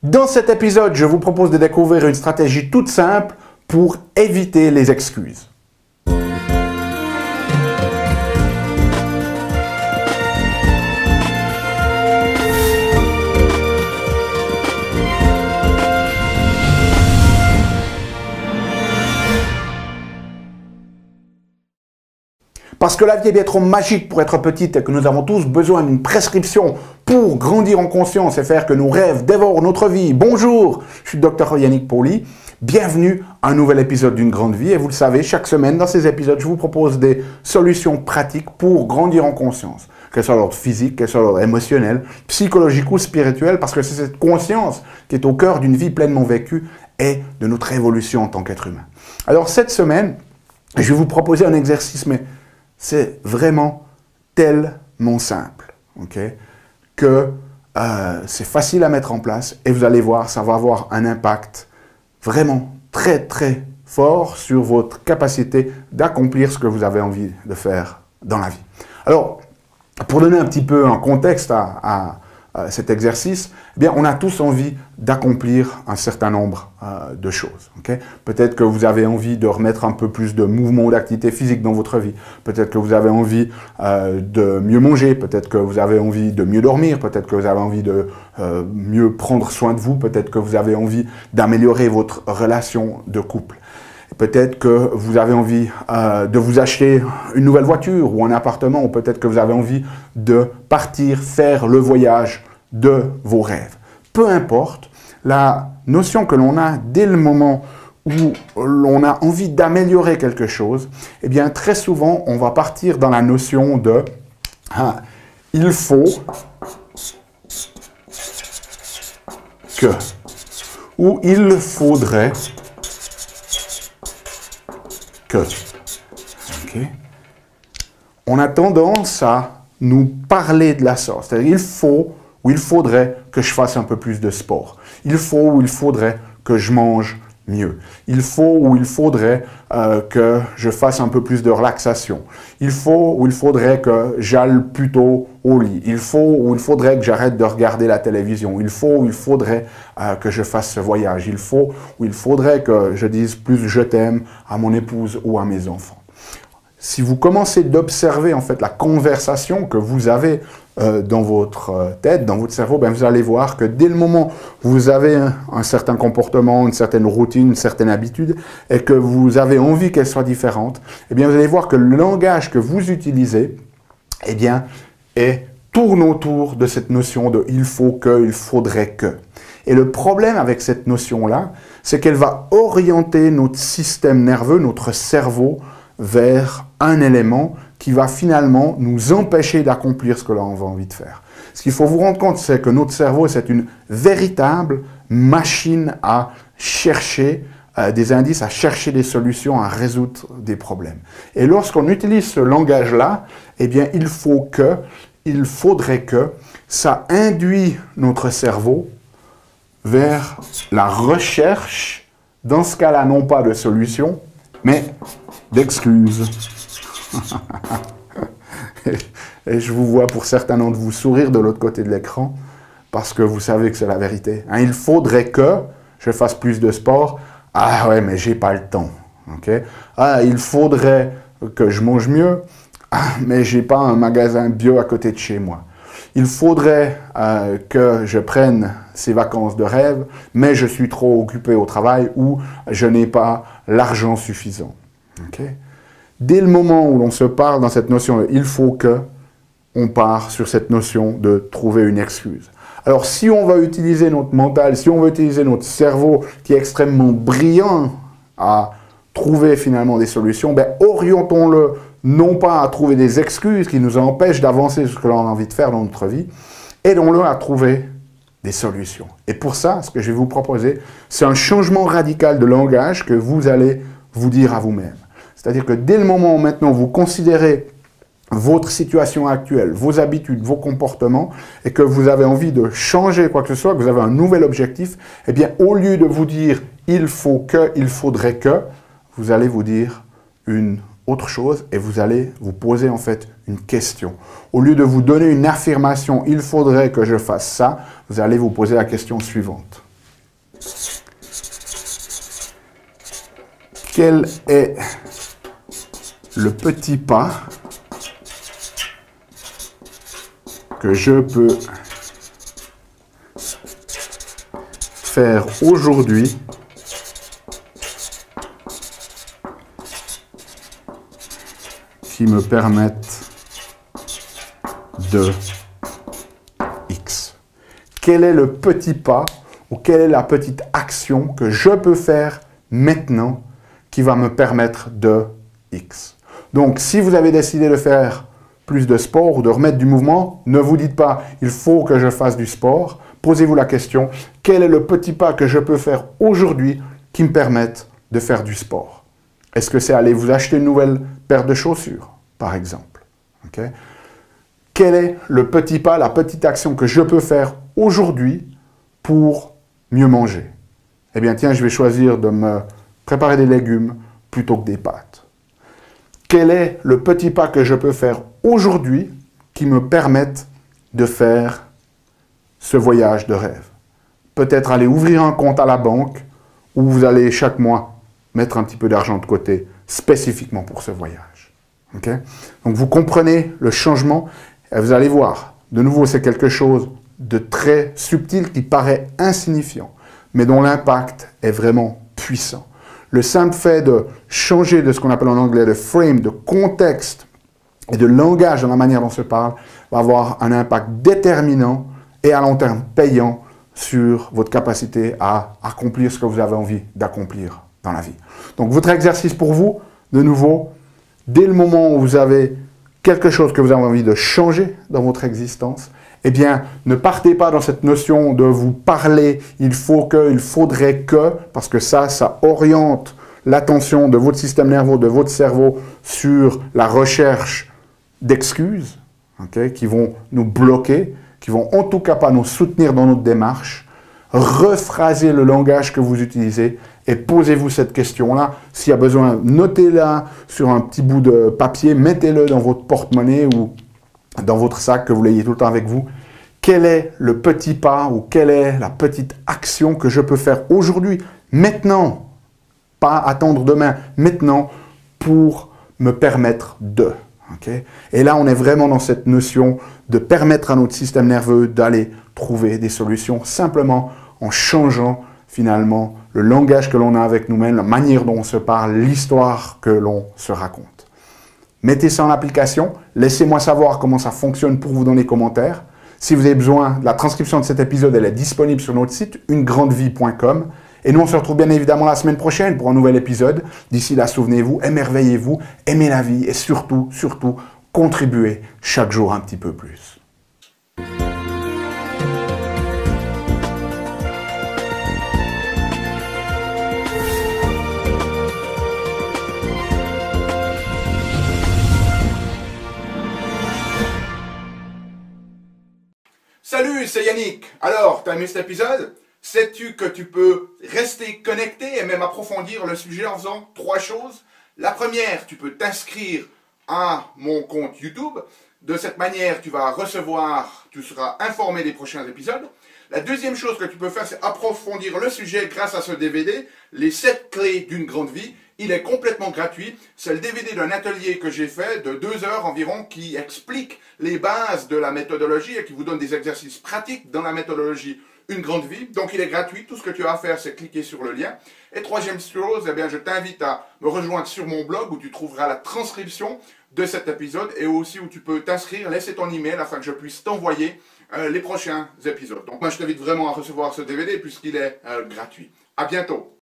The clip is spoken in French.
Dans cet épisode, je vous propose de découvrir une stratégie toute simple pour éviter les excuses. Parce que la vie est bien trop magique pour être petite et que nous avons tous besoin d'une prescription pour grandir en conscience et faire que nos rêves dévorent notre vie. Bonjour, je suis Dr Yannick Pauly. Bienvenue à un nouvel épisode d'une grande vie. Et vous le savez, chaque semaine dans ces épisodes, je vous propose des solutions pratiques pour grandir en conscience. Qu'elles soient à l'ordre physique, qu'elles soient à l'ordre émotionnel, psychologique ou spirituel, parce que c'est cette conscience qui est au cœur d'une vie pleinement vécue et de notre évolution en tant qu'être humain. Alors cette semaine, je vais vous proposer un exercice, mais c'est vraiment tellement simple, okay, que c'est facile à mettre en place et vous allez voir, ça va avoir un impact vraiment très fort sur votre capacité d'accomplir ce que vous avez envie de faire dans la vie. Alors, pour donner un petit peu un contexte à cet exercice, eh bien, on a tous envie d'accomplir un certain nombre de choses. Okay? Peut-être que vous avez envie de remettre un peu plus de mouvement ou d'activité physique dans votre vie. Peut-être que vous avez envie de mieux manger. Peut-être que vous avez envie de mieux dormir. Peut-être que vous avez envie de mieux prendre soin de vous. Peut-être que vous avez envie d'améliorer votre relation de couple. Peut-être que vous avez envie de vous acheter une nouvelle voiture ou un appartement, ou peut-être que vous avez envie de partir faire le voyage de vos rêves. Peu importe, la notion que l'on a dès le moment où l'on a envie d'améliorer quelque chose, eh bien très souvent on va partir dans la notion de il faut que, ou il faudrait que. Okay. On a tendance à nous parler de la sorte. C'est-à-dire il faut ou il faudrait que je fasse un peu plus de sport. Il faut ou il faudrait que je mange mieux. Il faut ou il faudrait que je fasse un peu plus de relaxation. Il faut ou il faudrait que j'aille plutôt au lit. Il faut ou il faudrait que j'arrête de regarder la télévision. Il faut ou il faudrait que je fasse ce voyage. Il faut ou il faudrait que je dise plus je t'aime à mon épouse ou à mes enfants. Si vous commencez d'observer en fait la conversation que vous avez dans votre tête, dans votre cerveau, ben vous allez voir que dès le moment où vous avez un certain comportement, une certaine routine, une certaine habitude, et que vous avez envie qu'elle soit différente, eh bien vous allez voir que le langage que vous utilisez, eh bien, tourne autour de cette notion de il faut que, il faudrait que. Et le problème avec cette notion-là, c'est qu'elle va orienter notre système nerveux, notre cerveau, vers un élément qui va finalement nous empêcher d'accomplir ce que l'on a envie de faire. Ce qu'il faut vous rendre compte, c'est que notre cerveau, c'est une véritable machine à chercher des indices, à chercher des solutions, à résoudre des problèmes. Et lorsqu'on utilise ce langage-là, eh bien, il faut que, il faudrait que, ça induit notre cerveau vers la recherche, dans ce cas-là, non pas de solution, mais d'excuses. Et je vous vois pour certains d'entre vous sourire de l'autre côté de l'écran parce que vous savez que c'est la vérité. Hein, il faudrait que je fasse plus de sport. Ah ouais, mais j'ai pas le temps. Okay? Ah, il faudrait que je mange mieux. Ah, mais j'ai pas un magasin bio à côté de chez moi. Il faudrait que je prenne ces vacances de rêve, mais je suis trop occupé au travail ou je n'ai pas l'argent suffisant. Okay? Dès le moment où l'on se parle dans cette notion de « il faut que », on part sur cette notion de trouver une excuse. Alors si on va utiliser notre mental, si on veut utiliser notre cerveau qui est extrêmement brillant à trouver finalement des solutions, ben orientons-le non pas à trouver des excuses qui nous empêchent d'avancer sur ce que l'on a envie de faire dans notre vie, aidons-le à trouver des solutions. Et pour ça, ce que je vais vous proposer, c'est un changement radical de langage que vous allez vous dire à vous-même. C'est-à-dire que dès le moment où maintenant vous considérez votre situation actuelle, vos habitudes, vos comportements, et que vous avez envie de changer quoi que ce soit, que vous avez un nouvel objectif, eh bien, au lieu de vous dire « il faut que »,« il faudrait que », vous allez vous dire une autre chose et vous allez vous poser en fait une question. Au lieu de vous donner une affirmation « il faudrait que je fasse ça », vous allez vous poser la question suivante. Quel est le petit pas que je peux faire aujourd'hui qui me permettent de X? Quel est le petit pas ou quelle est la petite action que je peux faire maintenant qui va me permettre de X? Donc, si vous avez décidé de faire plus de sport ou de remettre du mouvement, ne vous dites pas « il faut que je fasse du sport ». Posez-vous la question « quel est le petit pas que je peux faire aujourd'hui qui me permette de faire du sport ?» Est-ce que c'est aller vous acheter une nouvelle paire de chaussures, par exemple? Okay? Quel est le petit pas, la petite action que je peux faire aujourd'hui pour mieux manger? Eh bien, tiens, je vais choisir de me préparer des légumes plutôt que des pâtes. Quel est le petit pas que je peux faire aujourd'hui qui me permette de faire ce voyage de rêve? Peut-être aller ouvrir un compte à la banque où vous allez chaque mois mettre un petit peu d'argent de côté spécifiquement pour ce voyage. Okay? Donc vous comprenez le changement et vous allez voir. De nouveau, c'est quelque chose de très subtil qui paraît insignifiant, mais dont l'impact est vraiment puissant. Le simple fait de changer de ce qu'on appelle en anglais de frame, de contexte et de langage dans la manière dont on se parle, va avoir un impact déterminant et à long terme payant sur votre capacité à accomplir ce que vous avez envie d'accomplir dans la vie. Donc votre exercice pour vous, de nouveau, dès le moment où vous avez quelque chose que vous avez envie de changer dans votre existence, eh bien, ne partez pas dans cette notion de vous parler, il faut que, il faudrait que, parce que ça oriente l'attention de votre système nerveux, de votre cerveau sur la recherche d'excuses, okay, qui vont nous bloquer, qui vont en tout cas pas nous soutenir dans notre démarche. Rephrasez le langage que vous utilisez et posez-vous cette question-là. S'il y a besoin, notez-la sur un petit bout de papier, mettez-le dans votre porte-monnaie ou dans votre sac, que vous l'ayez tout le temps avec vous. Quel est le petit pas ou quelle est la petite action que je peux faire aujourd'hui, maintenant, pas attendre demain, maintenant, pour me permettre de. Okay? Et là, on est vraiment dans cette notion de permettre à notre système nerveux d'aller trouver des solutions simplement en changeant finalement le langage que l'on a avec nous-mêmes, la manière dont on se parle, l'histoire que l'on se raconte. Mettez ça en application, laissez-moi savoir comment ça fonctionne pour vous dans les commentaires. Si vous avez besoin de la transcription de cet épisode, elle est disponible sur notre site unegrandevie.com. Et nous, on se retrouve bien évidemment la semaine prochaine pour un nouvel épisode. D'ici là, souvenez-vous, émerveillez-vous, aimez la vie et surtout, contribuez chaque jour un petit peu plus. Salut, c'est Yannick. Alors, t'as aimé cet épisode? Sais-tu que tu peux rester connecté et même approfondir le sujet en faisant 3 choses? La première, tu peux t'inscrire à mon compte YouTube. De cette manière, tu seras informé des prochains épisodes. La deuxième chose que tu peux faire, c'est approfondir le sujet grâce à ce DVD, les 7 clés d'une grande vie. Il est complètement gratuit. C'est le DVD d'un atelier que j'ai fait de 2 heures environ qui explique les bases de la méthodologie et qui vous donne des exercices pratiques dans la méthodologie Une Grande Vie. Donc il est gratuit. Tout ce que tu as à faire, c'est cliquer sur le lien. Et troisième chose, eh bien, je t'invite à me rejoindre sur mon blog où tu trouveras la transcription de cet épisode et aussi où tu peux t'inscrire, laisser ton email afin que je puisse t'envoyer les prochains épisodes. Donc moi, je t'invite vraiment à recevoir ce DVD puisqu'il est gratuit. À bientôt.